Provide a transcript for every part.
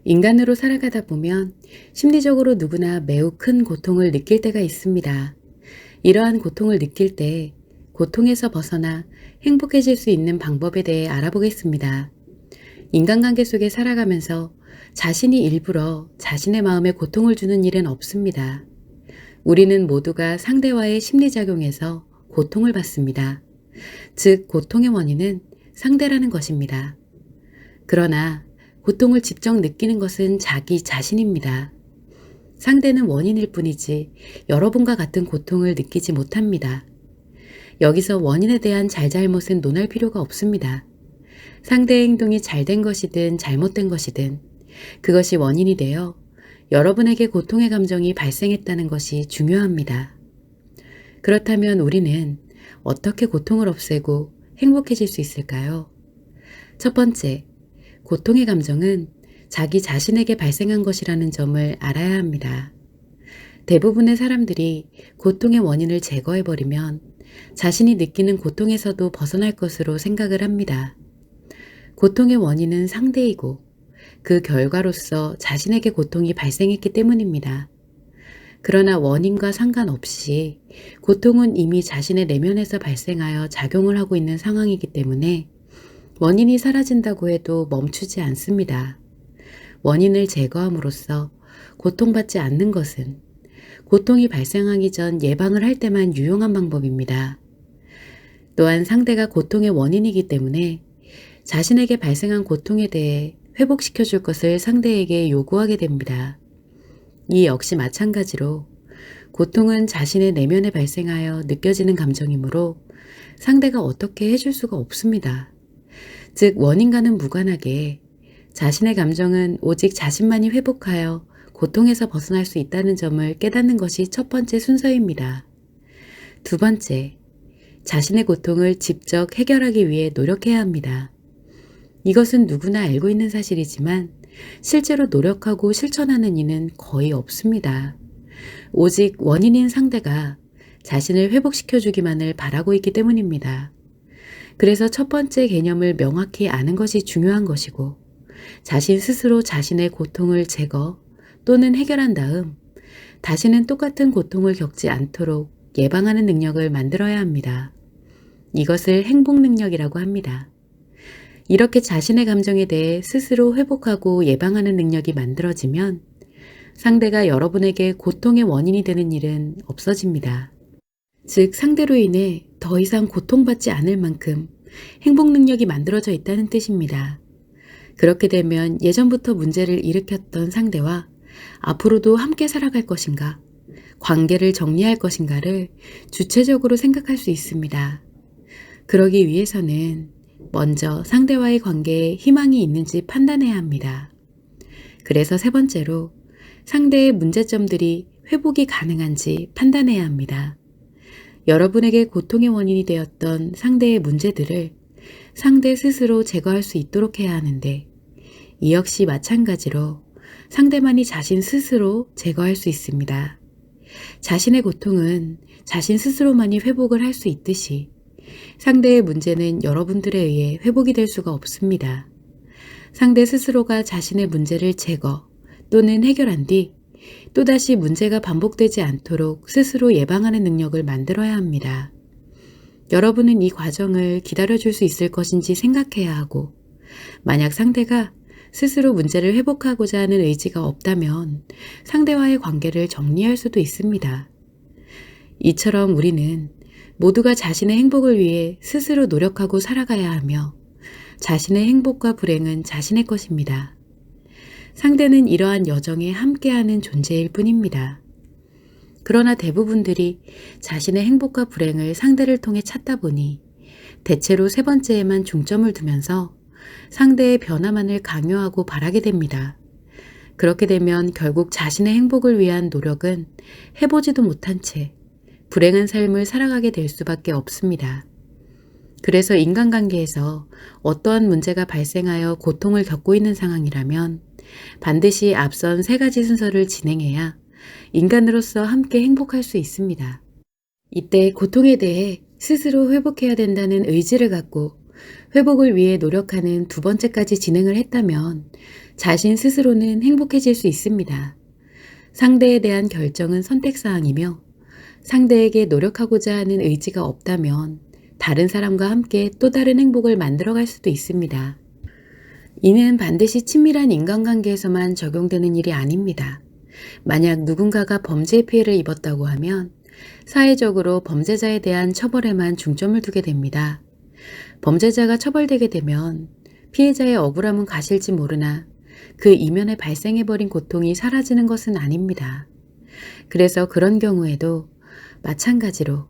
인간으로 살아가다 보면 심리적으로 누구나 매우 큰 고통을 느낄 때가 있습니다. 이러한 고통을 느낄 때 고통에서 벗어나 행복해질 수 있는 방법에 대해 알아보겠습니다. 인간관계 속에 살아가면서 자신이 일부러 자신의 마음에 고통을 주는 일은 없습니다. 우리는 모두가 상대와의 심리작용에서 고통을 받습니다. 즉, 고통의 원인은 상대라는 것입니다. 그러나 고통을 직접 느끼는 것은 자기 자신입니다. 상대는 원인일 뿐이지 여러분과 같은 고통을 느끼지 못합니다. 여기서 원인에 대한 잘잘못은 논할 필요가 없습니다. 상대의 행동이 잘된 것이든 잘못된 것이든 그것이 원인이 되어 여러분에게 고통의 감정이 발생했다는 것이 중요합니다. 그렇다면 우리는 어떻게 고통을 없애고 행복해질 수 있을까요? 첫 번째, 고통의 감정은 자기 자신에게 발생한 것이라는 점을 알아야 합니다. 대부분의 사람들이 고통의 원인을 제거해버리면 자신이 느끼는 고통에서도 벗어날 것으로 생각을 합니다. 고통의 원인은 상대이고 그 결과로서 자신에게 고통이 발생했기 때문입니다. 그러나 원인과 상관없이 고통은 이미 자신의 내면에서 발생하여 작용을 하고 있는 상황이기 때문에 원인이 사라진다고 해도 멈추지 않습니다. 원인을 제거함으로써 고통받지 않는 것은 고통이 발생하기 전 예방을 할 때만 유용한 방법입니다. 또한 상대가 고통의 원인이기 때문에 자신에게 발생한 고통에 대해 회복시켜 줄 것을 상대에게 요구하게 됩니다. 이 역시 마찬가지로 고통은 자신의 내면에 발생하여 느껴지는 감정이므로 상대가 어떻게 해줄 수가 없습니다. 즉, 원인과는 무관하게 자신의 감정은 오직 자신만이 회복하여 고통에서 벗어날 수 있다는 점을 깨닫는 것이 첫 번째 순서입니다. 두 번째, 자신의 고통을 직접 해결하기 위해 노력해야 합니다. 이것은 누구나 알고 있는 사실이지만 실제로 노력하고 실천하는 이는 거의 없습니다. 오직 원인인 상대가 자신을 회복시켜주기만을 바라고 있기 때문입니다. 그래서 첫 번째 개념을 명확히 아는 것이 중요한 것이고 자신 스스로 자신의 고통을 제거 또는 해결한 다음 다시는 똑같은 고통을 겪지 않도록 예방하는 능력을 만들어야 합니다. 이것을 행복 능력이라고 합니다. 이렇게 자신의 감정에 대해 스스로 회복하고 예방하는 능력이 만들어지면 상대가 여러분에게 고통의 원인이 되는 일은 없어집니다. 즉, 상대로 인해 더 이상 고통받지 않을 만큼 행복 능력이 만들어져 있다는 뜻입니다. 그렇게 되면 예전부터 문제를 일으켰던 상대와 앞으로도 함께 살아갈 것인가, 관계를 정리할 것인가를 주체적으로 생각할 수 있습니다. 그러기 위해서는 먼저 상대와의 관계에 희망이 있는지 판단해야 합니다. 그래서 세 번째로 상대의 문제점들이 회복이 가능한지 판단해야 합니다. 여러분에게 고통의 원인이 되었던 상대의 문제들을 상대 스스로 제거할 수 있도록 해야 하는데 이 역시 마찬가지로 상대만이 자신 스스로 제거할 수 있습니다. 자신의 고통은 자신 스스로만이 회복을 할 수 있듯이 상대의 문제는 여러분들에 의해 회복이 될 수가 없습니다. 상대 스스로가 자신의 문제를 제거 또는 해결한 뒤 또다시 문제가 반복되지 않도록 스스로 예방하는 능력을 만들어야 합니다. 여러분은 이 과정을 기다려줄 수 있을 것인지 생각해야 하고 만약 상대가 스스로 문제를 회복하고자 하는 의지가 없다면 상대와의 관계를 정리할 수도 있습니다. 이처럼 우리는 모두가 자신의 행복을 위해 스스로 노력하고 살아가야 하며 자신의 행복과 불행은 자신의 것입니다. 상대는 이러한 여정에 함께하는 존재일 뿐입니다. 그러나 대부분들이 자신의 행복과 불행을 상대를 통해 찾다 보니 대체로 세 번째에만 중점을 두면서 상대의 변화만을 강요하고 바라게 됩니다. 그렇게 되면 결국 자신의 행복을 위한 노력은 해보지도 못한 채 불행한 삶을 살아가게 될 수밖에 없습니다. 그래서 인간관계에서 어떠한 문제가 발생하여 고통을 겪고 있는 상황이라면 반드시 앞선 세 가지 순서를 진행해야 인간으로서 함께 행복할 수 있습니다. 이때 고통에 대해 스스로 회복해야 된다는 의지를 갖고 회복을 위해 노력하는 두 번째까지 진행을 했다면 자신 스스로는 행복해질 수 있습니다. 상대에 대한 결정은 선택사항이며 상대에게 노력하고자 하는 의지가 없다면 다른 사람과 함께 또 다른 행복을 만들어갈 수도 있습니다. 이는 반드시 친밀한 인간관계에서만 적용되는 일이 아닙니다. 만약 누군가가 범죄 피해를 입었다고 하면 사회적으로 범죄자에 대한 처벌에만 중점을 두게 됩니다. 범죄자가 처벌되게 되면 피해자의 억울함은 가실지 모르나 그 이면에 발생해버린 고통이 사라지는 것은 아닙니다. 그래서 그런 경우에도 마찬가지로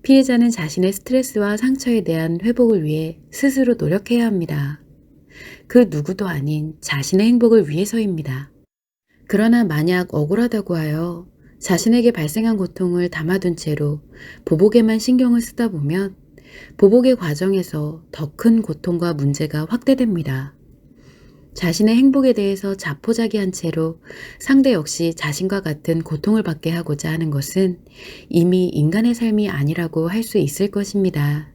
피해자는 자신의 스트레스와 상처에 대한 회복을 위해 스스로 노력해야 합니다. 그 누구도 아닌 자신의 행복을 위해서입니다. 그러나 만약 억울하다고 하여 자신에게 발생한 고통을 담아둔 채로 보복에만 신경을 쓰다 보면 보복의 과정에서 더 큰 고통과 문제가 확대됩니다. 자신의 행복에 대해서 자포자기한 채로 상대 역시 자신과 같은 고통을 받게 하고자 하는 것은 이미 인간의 삶이 아니라고 할 수 있을 것입니다.